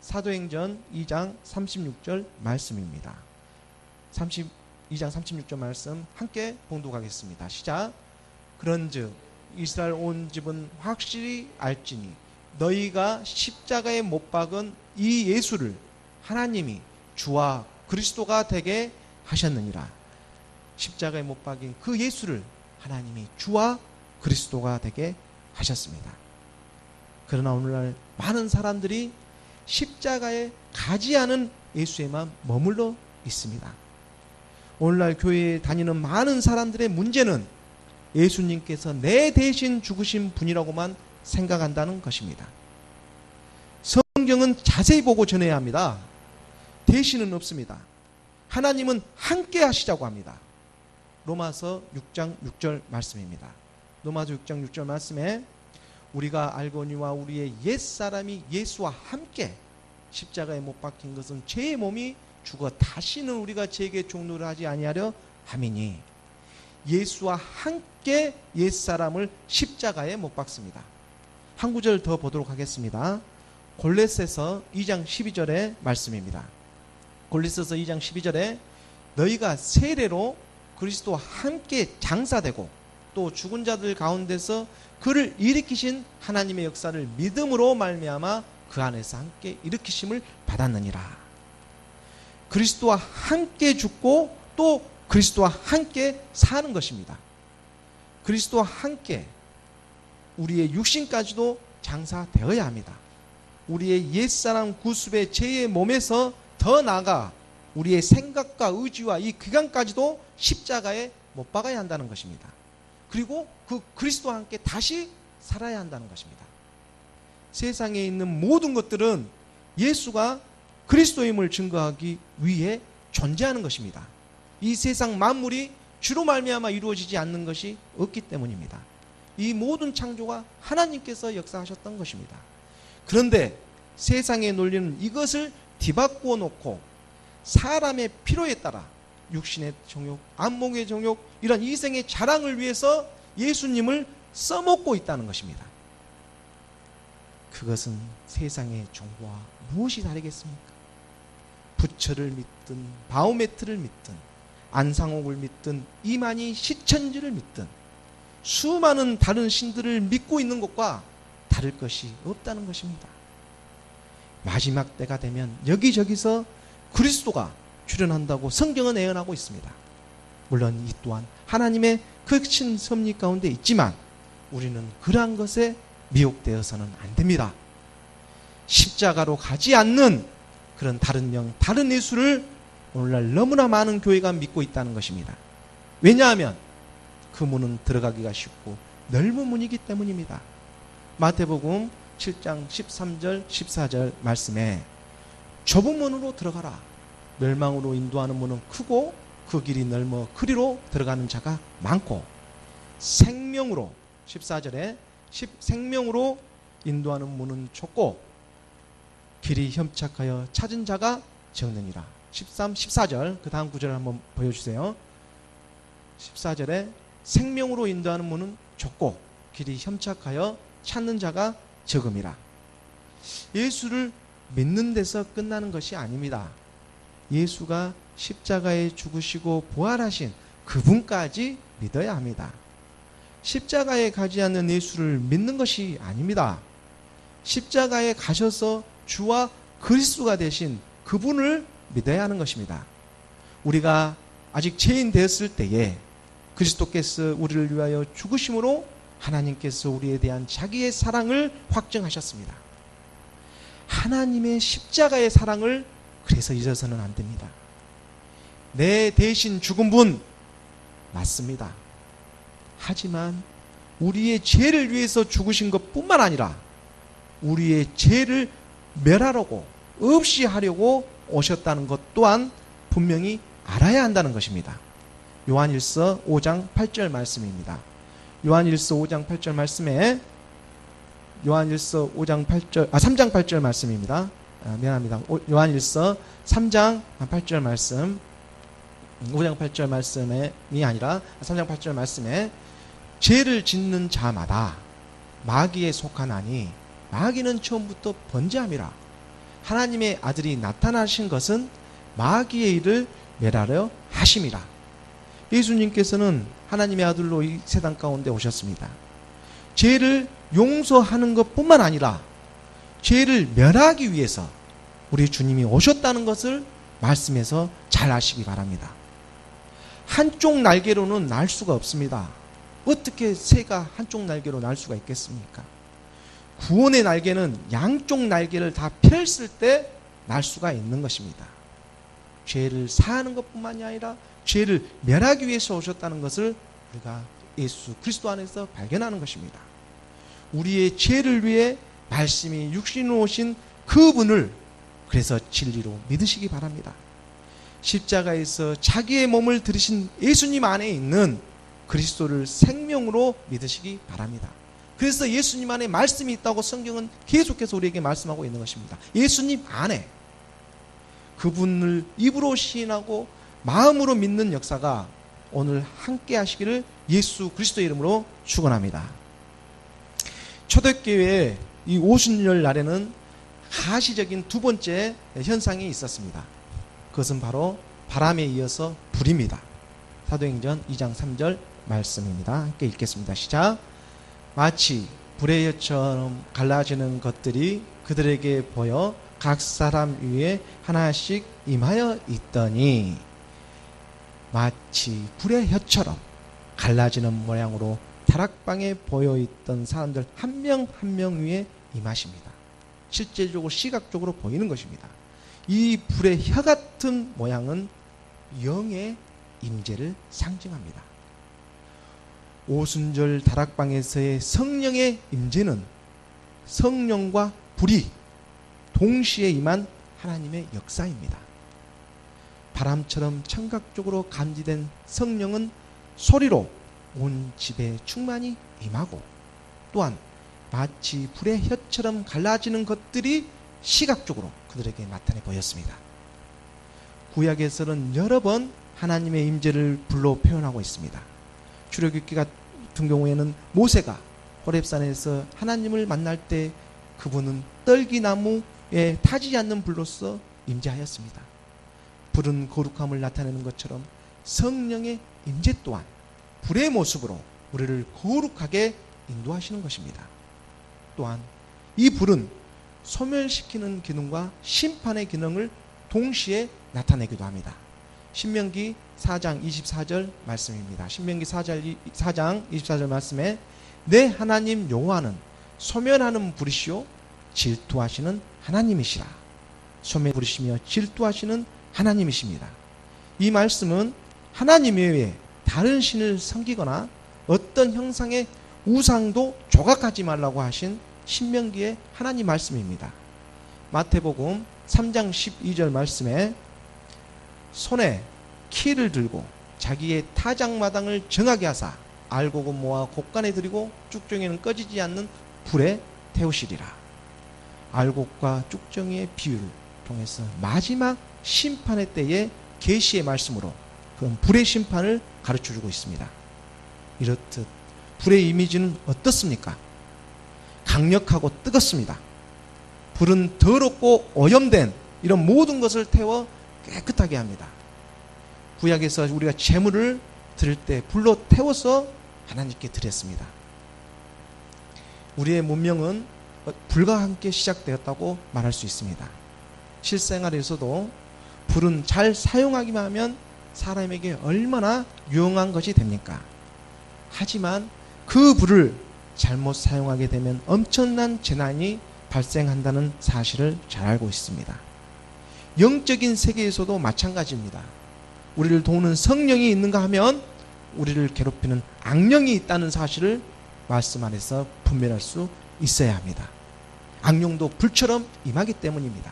사도행전 2장 36절 말씀입니다. 2장 36절 말씀 함께 봉독하겠습니다. 시작. 그런즉 이스라엘 온 집은 확실히 알지니 너희가 십자가에 못 박은 이 예수를 하나님이 주와 그리스도가 되게 하셨느니라. 십자가에 못 박인 그 예수를 하나님이 주와 그리스도가 되게 하셨습니다. 그러나 오늘날 많은 사람들이 십자가에 가지 않은 예수에만 머물러 있습니다. 오늘날 교회에 다니는 많은 사람들의 문제는 예수님께서 내 대신 죽으신 분이라고만 생각한다는 것입니다. 성경은 자세히 보고 전해야 합니다. 대신은 없습니다. 하나님은 함께 하시자고 합니다. 로마서 6장 6절 말씀입니다. 로마서 6장 6절 말씀에 우리가 알거니와 우리의 옛사람이 예수와 함께 십자가에 못 박힌 것은 죄의 몸이 죽어 다시는 우리가 죄에게 종노를 하지 아니하려 함이니 예수와 함께 옛사람을 십자가에 못 박습니다. 한 구절 더 보도록 하겠습니다. 골로새서 2장 12절의 말씀입니다. 골로새서 2장 12절에 너희가 세례로 그리스도와 함께 장사되고 또 죽은 자들 가운데서 그를 일으키신 하나님의 역사를 믿음으로 말미암아 그 안에서 함께 일으키심을 받았느니라. 그리스도와 함께 죽고 또 그리스도와 함께 사는 것입니다. 그리스도와 함께 우리의 육신까지도 장사되어야 합니다. 우리의 옛사람 구습의 죄의 몸에서 더 나아가 우리의 생각과 의지와 이 기간까지도 십자가에 못 박아야 한다는 것입니다. 그리고 그 그리스도와 함께 다시 살아야 한다는 것입니다. 세상에 있는 모든 것들은 예수가 그리스도임을 증거하기 위해 존재하는 것입니다. 이 세상 만물이 주로 말미암아 이루어지지 않는 것이 없기 때문입니다. 이 모든 창조가 하나님께서 역사하셨던 것입니다. 그런데 세상의 논리는 이것을 뒤바꾸어 놓고 사람의 필요에 따라 육신의 정욕, 안목의 정욕, 이런 이생의 자랑을 위해서 예수님을 써먹고 있다는 것입니다. 그것은 세상의 종교와 무엇이 다르겠습니까? 부처를 믿든 바오메트를 믿든 안상옥을 믿든 이만희 시천지를 믿든 수많은 다른 신들을 믿고 있는 것과 다를 것이 없다는 것입니다. 마지막 때가 되면 여기저기서 그리스도가 출현한다고 성경은 예언하고 있습니다. 물론 이 또한 하나님의 크신 섭리 가운데 있지만 우리는 그러한 것에 미혹되어서는 안 됩니다. 십자가로 가지 않는 그런 다른 명, 다른 예수를 오늘날 너무나 많은 교회가 믿고 있다는 것입니다. 왜냐하면 그 문은 들어가기가 쉽고 넓은 문이기 때문입니다. 마태복음 7장 13절 14절 말씀에 좁은 문으로 들어가라. 멸망으로 인도하는 문은 크고 그 길이 넓어 그리로 들어가는 자가 많고 생명으로 14절에 생명으로 인도하는 문은 좁고 길이 협착하여 찾은 자가 적느니라. 13, 14절 그 다음 구절을 한번 보여주세요. 14절에 생명으로 인도하는 문은 좁고 길이 협착하여 찾는 자가 적음이라. 예수를 믿는 데서 끝나는 것이 아닙니다. 예수가 십자가에 죽으시고 부활하신 그분까지 믿어야 합니다. 십자가에 가지 않는 예수를 믿는 것이 아닙니다. 십자가에 가셔서 주와 그리스도가 되신 그분을 믿어야 하는 것입니다. 우리가 아직 죄인 되었을 때에 그리스도께서 우리를 위하여 죽으심으로 하나님께서 우리에 대한 자기의 사랑을 확증하셨습니다. 하나님의 십자가의 사랑을 그래서 잊어서는 안 됩니다. 내 대신 죽은 분 맞습니다. 하지만 우리의 죄를 위해서 죽으신 것뿐만 아니라 우리의 죄를 멸하려고 없이 하려고 오셨다는 것 또한 분명히 알아야 한다는 것입니다. 요한일서 5장 8절 말씀입니다. 요한일서 5장 8절 말씀에 요한일서 5장 8절 3장 8절 말씀입니다. 미안합니다. 요한일서 3장 8절 말씀 5장 8절 말씀이 아니라 3장 8절 말씀에 죄를 짓는 자마다 마귀에 속하나니 마귀는 처음부터 번제함이라. 하나님의 아들이 나타나신 것은 마귀의 일을 멸하려 하심이라. 예수님께서는 하나님의 아들로 이 세상 가운데 오셨습니다. 죄를 용서하는 것뿐만 아니라 죄를 멸하기 위해서 우리 주님이 오셨다는 것을 말씀에서 잘 아시기 바랍니다. 한쪽 날개로는 날 수가 없습니다. 어떻게 새가 한쪽 날개로 날 수가 있겠습니까? 구원의 날개는 양쪽 날개를 다 펼칠 때 날 수가 있는 것입니다. 죄를 사하는 것뿐만이 아니라 죄를 멸하기 위해서 오셨다는 것을 우리가 예수 그리스도 안에서 발견하는 것입니다. 우리의 죄를 위해 말씀이 육신으로 오신 그분을 그래서 진리로 믿으시기 바랍니다. 십자가에서 자기의 몸을 들이신 예수님 안에 있는 그리스도를 생명으로 믿으시기 바랍니다. 그래서 예수님 안에 말씀이 있다고 성경은 계속해서 우리에게 말씀하고 있는 것입니다. 예수님 안에 그분을 입으로 시인하고 마음으로 믿는 역사가 오늘 함께 하시기를 예수 그리스도의 이름으로 축원합니다. 초대교회의 이 오순절 날에는 가시적인 두 번째 현상이 있었습니다. 그것은 바로 바람에 이어서 불입니다. 사도행전 2장 3절 말씀입니다. 함께 읽겠습니다. 시작. 마치 불의 혀처럼 갈라지는 것들이 그들에게 보여 각 사람 위에 하나씩 임하여 있더니 마치 불의 혀처럼 갈라지는 모양으로 다락방에 보여있던 사람들 한 명 한 명 위에 임하십니다. 실제적으로 시각적으로 보이는 것입니다. 이 불의 혀 같은 모양은 영의 임재를 상징합니다. 오순절 다락방에서의 성령의 임재는 성령과 불이 동시에 임한 하나님의 역사입니다. 바람처럼 청각적으로 감지된 성령은 소리로 온 집에 충만히 임하고, 또한 마치 불의 혀처럼 갈라지는 것들이 시각적으로 그들에게 나타내 보였습니다. 구약에서는 여러 번 하나님의 임재를 불로 표현하고 있습니다. 출애굽기 같은 경우에는 모세가 호렙산에서 하나님을 만날 때 그분은 떨기나무에 타지 않는 불로서 임재하였습니다. 불은 거룩함을 나타내는 것처럼 성령의 임재 또한 불의 모습으로 우리를 거룩하게 인도하시는 것입니다. 또한 이 불은 소멸시키는 기능과 심판의 기능을 동시에 나타내기도 합니다. 신명기 4장 24절 말씀입니다. 신명기 4장 24절 말씀에 내 하나님 여호와는 소멸하는 불이시요 질투하시는 하나님이시라. 소멸 부르시며 질투하시는 하나님이십니다. 이 말씀은 하나님 외에 다른 신을 섬기거나 어떤 형상의 우상도 조각하지 말라고 하신 신명기의 하나님 말씀입니다. 마태복음 3장 12절 말씀에 손에 키를 들고 자기의 타작마당을 정하게 하사 알곡은 모아 곡간에 들이고 쭉정이는 꺼지지 않는 불에 태우시리라. 알곡과 쭉정이의 비유를 통해서 마지막 심판의 때의 계시의 말씀으로 그런 불의 심판을 가르쳐주고 있습니다. 이렇듯 불의 이미지는 어떻습니까? 강력하고 뜨겁습니다. 불은 더럽고 오염된 이런 모든 것을 태워 깨끗하게 합니다. 구약에서 우리가 제물을 드릴 때 불로 태워서 하나님께 드렸습니다. 우리의 문명은 불과 함께 시작되었다고 말할 수 있습니다. 실생활에서도 불은 잘 사용하기만 하면 사람에게 얼마나 유용한 것이 됩니까? 하지만 그 불을 잘못 사용하게 되면 엄청난 재난이 발생한다는 사실을 잘 알고 있습니다. 영적인 세계에서도 마찬가지입니다. 우리를 도우는 성령이 있는가 하면 우리를 괴롭히는 악령이 있다는 사실을 말씀 안에서 분별할 수 있어야 합니다. 악령도 불처럼 임하기 때문입니다.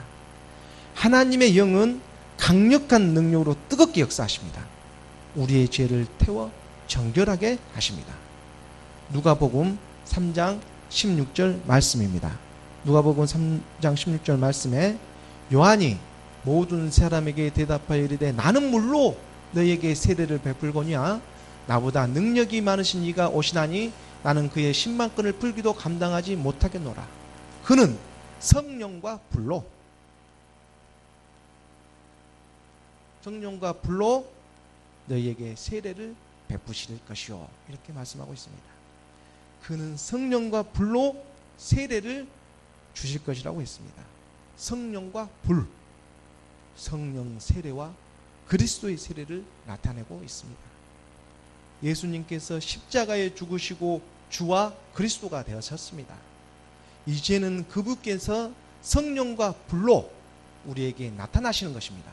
하나님의 영은 강력한 능력으로 뜨겁게 역사하십니다. 우리의 죄를 태워 정결하게 하십니다. 누가복음 3장 16절 말씀입니다. 누가복음 3장 16절 말씀에 요한이 모든 사람에게 대답하여 이르되 나는 물로 너희에게 세례를 베풀거니와 나보다 능력이 많으신 이가 오시나니 나는 그의 10만 끈을 풀기도 감당하지 못하겠노라. 그는 성령과 불로 너희에게 세례를 베푸실 것이요. 이렇게 말씀하고 있습니다. 그는 성령과 불로 세례를 주실 것이라고 했습니다. 성령과 불, 성령 세례와 그리스도의 세례를 나타내고 있습니다. 예수님께서 십자가에 죽으시고 주와 그리스도가 되어섰습니다. 이제는 그분께서 성령과 불로 우리에게 나타나시는 것입니다.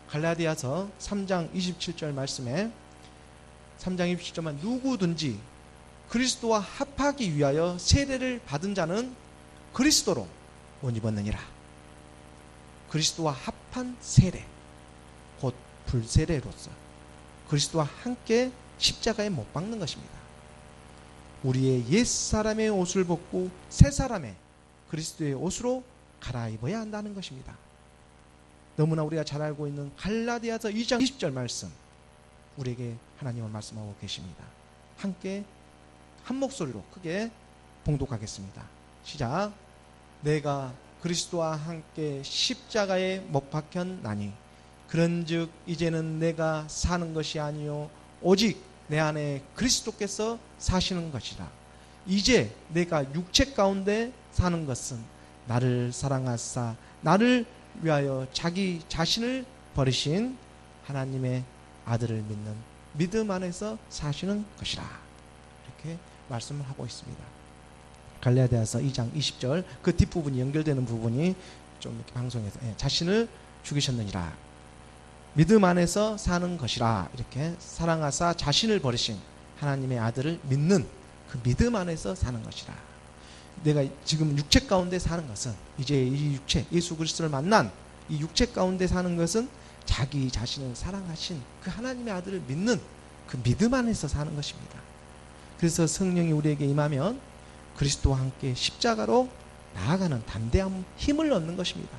갈라디아서 3장 27절 말씀에 3장 27절만 누구든지 그리스도와 합하기 위하여 세례를 받은 자는 그리스도로 옷 입었느니라. 그리스도와 합한 세례, 곧 불세례로서 그리스도와 함께 십자가에 못 박는 것입니다. 우리의 옛사람의 옷을 벗고 새사람의 그리스도의 옷으로 갈아입어야 한다는 것입니다. 너무나 우리가 잘 알고 있는 갈라디아서 2장 20절 말씀, 우리에게 하나님은 말씀하고 계십니다. 함께 한 목소리로 크게 봉독하겠습니다. 시작. 내가 그리스도와 함께 십자가에 못 박혔나니 그런즉 이제는 내가 사는 것이 아니요 오직 내 안에 그리스도께서 사시는 것이라. 이제 내가 육체 가운데 사는 것은 나를 사랑하사 나를 위하여 자기 자신을 버리신 하나님의 아들을 믿는 믿음 안에서 사시는 것이라. 이렇게 말씀을 하고 있습니다. 갈라디아서 2장 20절 그 뒷부분이 연결되는 부분이 좀 이렇게 방송에서 자신을 죽이셨느니라. 믿음 안에서 사는 것이라. 이렇게 사랑하사 자신을 버리신 하나님의 아들을 믿는 그 믿음 안에서 사는 것이라. 내가 지금 육체 가운데 사는 것은 이제 이 육체 예수 그리스도를 만난 이 육체 가운데 사는 것은 자기 자신을 사랑하신 그 하나님의 아들을 믿는 그 믿음 안에서 사는 것입니다. 그래서 성령이 우리에게 임하면 그리스도와 함께 십자가로 나아가는 담대함, 힘을 얻는 것입니다.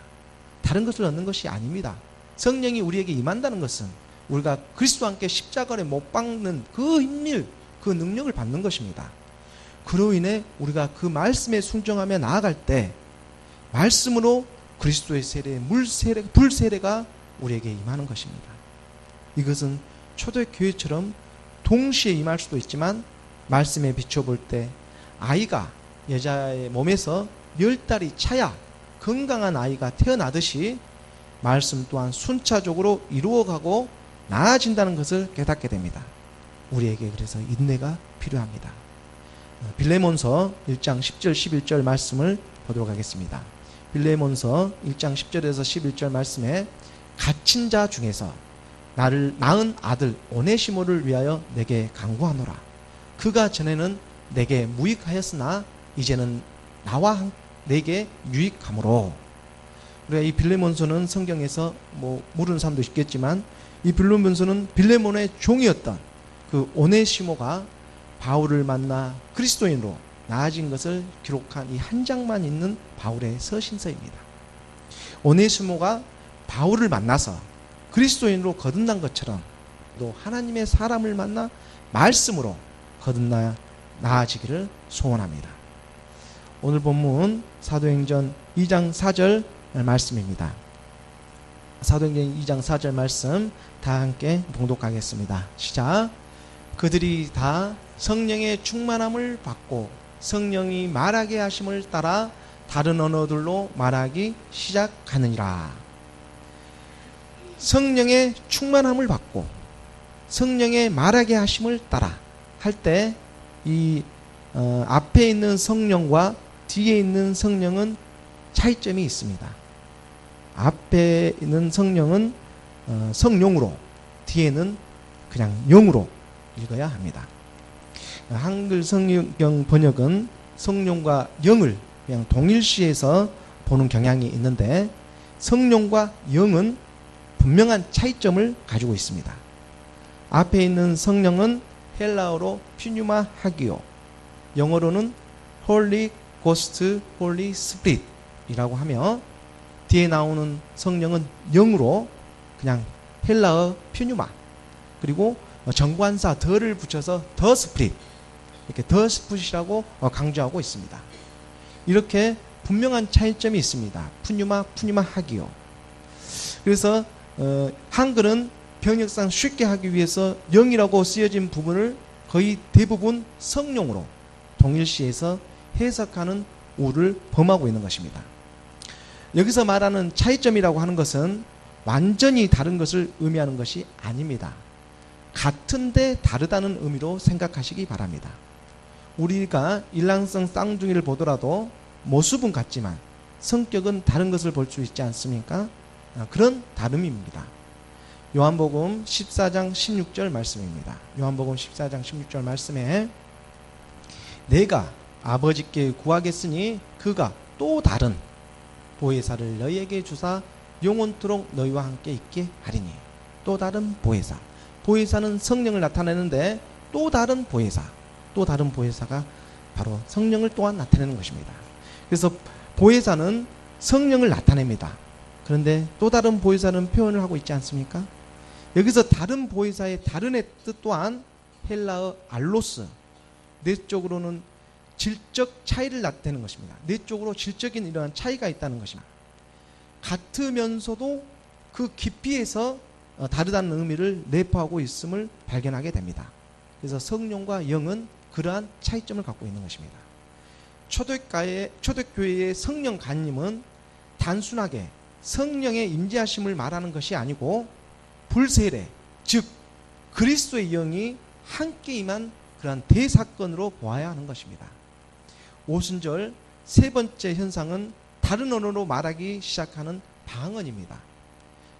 다른 것을 얻는 것이 아닙니다. 성령이 우리에게 임한다는 것은 우리가 그리스도와 함께 십자가에 못 박는 그 힘을, 그 능력을 받는 것입니다. 그로 인해 우리가 그 말씀에 순종하며 나아갈 때 말씀으로 그리스도의 세례, 불 세례가 우리에게 임하는 것입니다. 이것은 초대교회처럼 동시에 임할 수도 있지만 말씀에 비춰볼 때 아이가 여자의 몸에서 10달이 차야 건강한 아이가 태어나듯이 말씀 또한 순차적으로 이루어가고 나아진다는 것을 깨닫게 됩니다. 우리에게 그래서 인내가 필요합니다. 빌레몬서 1장 10절 11절 말씀을 보도록 하겠습니다. 빌레몬서 1장 10절에서 11절 말씀에 갇힌 자 중에서 나를 낳은 아들 오네시모를 위하여 내게 간구하노라. 그가 전에는 내게 무익하였으나 이제는 나와 내게 유익하므로. 우리가 이 빌레몬서는 성경에서 모르는 사람도 있겠지만 이 빌레몬서는 빌레몬의 종이었던 그 오네시모가 바울을 만나 그리스도인으로 나아진 것을 기록한 이 한 장만 있는 바울의 서신서입니다. 오네시모가 바울을 만나서 그리스도인으로 거듭난 것처럼 또 하나님의 사람을 만나 말씀으로 거듭나 나아지기를 소원합니다. 오늘 본문 사도행전 2장 4절 말씀입니다. 사도행전 2장 4절 말씀 다 함께 봉독하겠습니다. 시작. 그들이 다 성령의 충만함을 받고 성령이 말하게 하심을 따라 다른 언어들로 말하기 시작하느니라. 성령의 충만함을 받고 성령의 말하게 하심을 따라 할 때 이 앞에 있는 성령과 뒤에 있는 성령은 차이점이 있습니다. 앞에 있는 성령은 성령으로, 뒤에는 그냥 영으로 읽어야 합니다. 한글 성경 번역은 성령과 영을 그냥 동일시해서 보는 경향이 있는데 성령과 영은 분명한 차이점을 가지고 있습니다. 앞에 있는 성령은 헬라어로 퓨뉴마 하기오, 영어로는 홀리 고스트, 홀리 스피릿이라고 하며 뒤에 나오는 성령은 영으로 그냥 헬라어 퓨뉴마, 그리고 정관사 더를 붙여서 더 스피릿, 이렇게 더 스피릿이라고 강조하고 있습니다. 이렇게 분명한 차이점이 있습니다. 푸뉴마 하기오. 그래서 한글은 번역상 쉽게 하기 위해서 영이라고 쓰여진 부분을 거의 대부분 성령으로 동일시해서 해석하는 오를 범하고 있는 것입니다. 여기서 말하는 차이점이라고 하는 것은 완전히 다른 것을 의미하는 것이 아닙니다. 같은데 다르다는 의미로 생각하시기 바랍니다. 우리가 일란성 쌍둥이를 보더라도 모습은 같지만 성격은 다른 것을 볼 수 있지 않습니까? 그런 다름입니다. 요한복음 14장 16절 말씀입니다. 요한복음 14장 16절 말씀에 내가 아버지께 구하겠으니 그가 또 다른 보혜사를 너희에게 주사 영원토록 너희와 함께 있게 하리니. 또 다른 보혜사. 보혜사는 성령을 나타내는데 또 다른 보혜사. 또 다른 보혜사가 바로 성령을 또한 나타내는 것입니다. 그래서 보혜사는 성령을 나타냅니다. 그런데 또 다른 보혜사는 표현을 하고 있지 않습니까? 여기서 다른 보혜사의 다른의 뜻 또한 헬라어 알로스, 내적으로는 질적 차이를 나타내는 것입니다. 내적으로 질적인 이러한 차이가 있다는 것입니다. 같으면서도 그 깊이에서 다르다는 의미를 내포하고 있음을 발견하게 됩니다. 그래서 성령과 영은 그러한 차이점을 갖고 있는 것입니다. 초대교회의 성령 간임은 단순하게 성령의 임재하심을 말하는 것이 아니고 불세례, 즉 그리스도의 영이 함께 임한 그러한 대사건으로 보아야 하는 것입니다. 오순절 세 번째 현상은 다른 언어로 말하기 시작하는 방언입니다.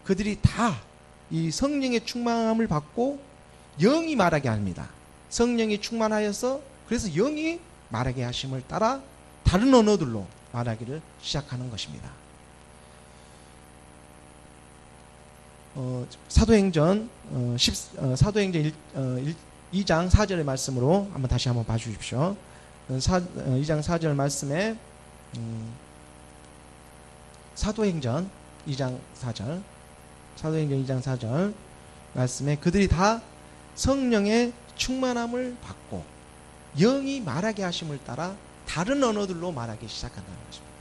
그들이 다 이 성령의 충만함을 받고 영이 말하게 합니다. 성령이 충만하여서 그래서 영이 말하게 하심을 따라 다른 언어들로 말하기를 시작하는 것입니다. 사도행전 2장 4절의 말씀으로 다시 한번 봐주십시오. 2장 4절 말씀에 사도행전 2장 4절 말씀에 그들이 다 성령의 충만함을 받고 영이 말하게 하심을 따라 다른 언어들로 말하기 시작한다는 것입니다.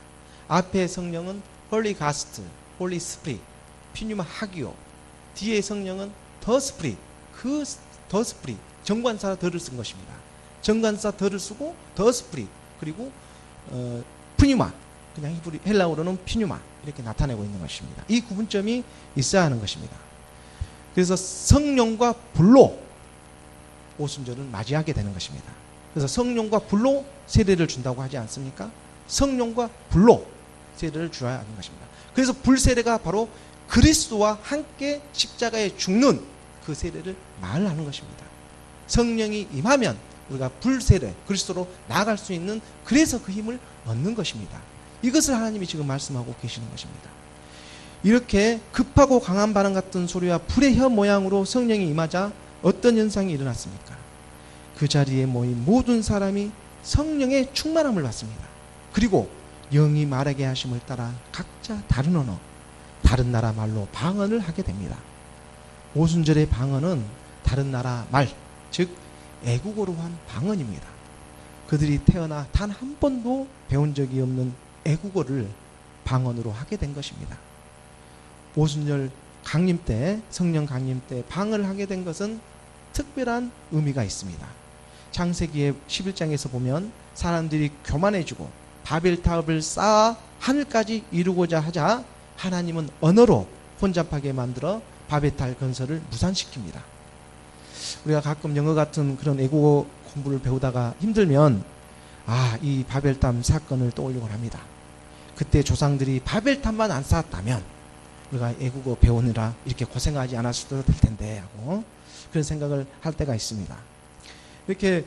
앞에 성령은 홀리 가스트, 홀리 스프릿, 피뉴마 하기오, 뒤에 성령은 더 스프릿, 그 더 스프릿, 정관사 더를 쓴 것입니다. 정관사 더를 쓰고 더 스프릿, 그리고 푸뉴마, 그냥 히브리 헬라어로는 피뉴마 이렇게 나타내고 있는 것입니다. 이 구분점이 있어야 하는 것입니다. 그래서 성령과 불로 오순절을 맞이하게 되는 것입니다. 그래서 성령과 불로 세례를 준다고 하지 않습니까? 성령과 불로 세례를 주어야 하는 것입니다. 그래서 불세례가 바로 그리스도와 함께 십자가에 죽는 그 세례를 말하는 것입니다. 성령이 임하면 우리가 불세례, 그리스도로 나아갈 수 있는, 그래서 그 힘을 얻는 것입니다. 이것을 하나님이 지금 말씀하고 계시는 것입니다. 이렇게 급하고 강한 바람 같은 소리와 불의 혀 모양으로 성령이 임하자 어떤 현상이 일어났습니까? 그 자리에 모인 모든 사람이 성령의 충만함을 받습니다. 그리고 영이 말하게 하심을 따라 각자 다른 언어, 다른 나라 말로 방언을 하게 됩니다. 오순절의 방언은 다른 나라 말, 즉 애국어로 한 방언입니다. 그들이 태어나 단 한 번도 배운 적이 없는 애국어를 방언으로 하게 된 것입니다. 오순절 강림 때, 성령 강림 때 방언을 하게 된 것은 특별한 의미가 있습니다. 창세기의 11장에서 보면 사람들이 교만해지고 바벨탑을 쌓아 하늘까지 이루고자 하자 하나님은 언어로 혼잡하게 만들어 바벨탑 건설을 무산시킵니다. 우리가 가끔 영어 같은 그런 애국어 공부를 배우다가 힘들면 이 바벨탑 사건을 떠올리곤 합니다. 그때 조상들이 바벨탑만 안 쌓았다면 우리가 애국어 배우느라 이렇게 고생하지 않았어도 될 텐데 하고 그런 생각을 할 때가 있습니다. 이렇게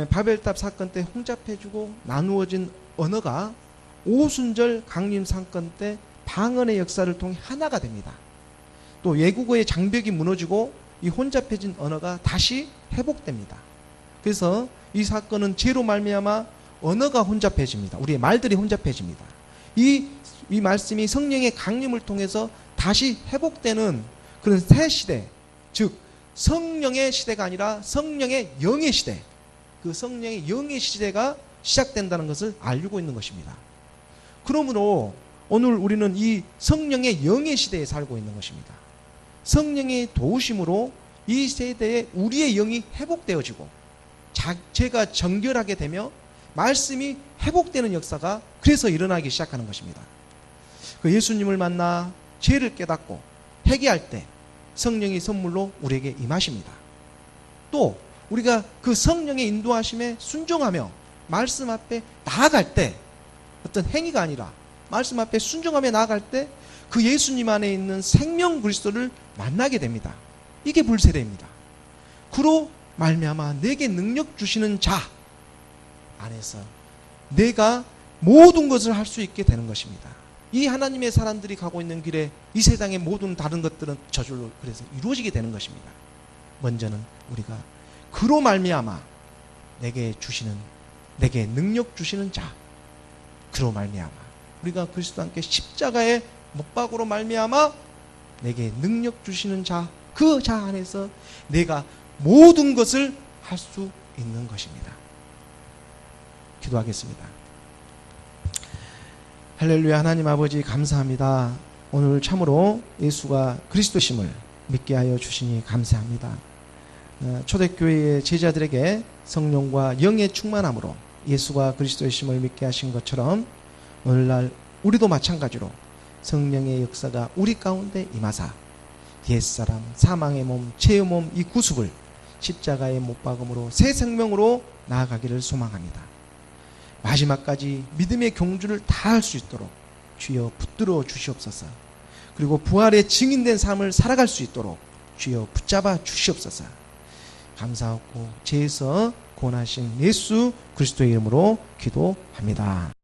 바벨탑 사건 때 혼잡해지고 나누어진 언어가 오순절 강림 사건 때 방언의 역사를 통해 하나가 됩니다. 또 외국어의 장벽이 무너지고 이 혼잡해진 언어가 다시 회복됩니다. 그래서 이 사건은 죄로 말미암아 언어가 혼잡해집니다. 우리의 말들이 혼잡해집니다. 이 말씀이 성령의 강림을 통해서 다시 회복되는 그런 새 시대, 즉 성령의 시대가 아니라 성령의 영의 시대, 그 성령의 영의 시대가 시작된다는 것을 알고 있는 것입니다. 그러므로 오늘 우리는 이 성령의 영의 시대에 살고 있는 것입니다. 성령의 도우심으로 이 세대에 우리의 영이 회복되어지고 자체가 정결하게 되며 말씀이 회복되는 역사가 그래서 일어나기 시작하는 것입니다. 그 예수님을 만나 죄를 깨닫고 회개할 때 성령의 선물로 우리에게 임하십니다. 또 우리가 그 성령의 인도하심에 순종하며 말씀 앞에 나아갈 때 어떤 행위가 아니라 말씀 앞에 순종하며 나아갈 때 그 예수님 안에 있는 생명 그리스도를 만나게 됩니다. 이게 불세례입니다. 그로 말미암아 내게 능력 주시는 자 안에서 내가 모든 것을 할 수 있게 되는 것입니다. 이 하나님의 사람들이 가고 있는 길에 이 세상의 모든 다른 것들은 저절로 그래서 이루어지게 되는 것입니다. 먼저는 우리가 그로 말미암아 내게 능력 주시는 자, 그로 말미암아 우리가 그리스도와 함께 십자가의 못박으로 말미암아 내게 능력 주시는 자, 그 자 안에서 내가 모든 것을 할 수 있는 것입니다. 기도하겠습니다. 할렐루야. 하나님 아버지 감사합니다. 오늘 참으로 예수가 그리스도심을 믿게 하여 주시니 감사합니다. 초대교회의 제자들에게 성령과 영의 충만함으로 예수가 그리스도의심을 믿게 하신 것처럼 오늘날 우리도 마찬가지로 성령의 역사가 우리 가운데 임하사 옛사람, 사망의 몸, 죄의 몸 이 구습을 십자가의 못박음으로 새 생명으로 나아가기를 소망합니다. 마지막까지 믿음의 경주를 다할 수 있도록 주여 붙들어 주시옵소서. 그리고 부활의 증인된 삶을 살아갈 수 있도록 주여 붙잡아 주시옵소서. 감사하고 죄에서 구원하신 예수 그리스도의 이름으로 기도합니다.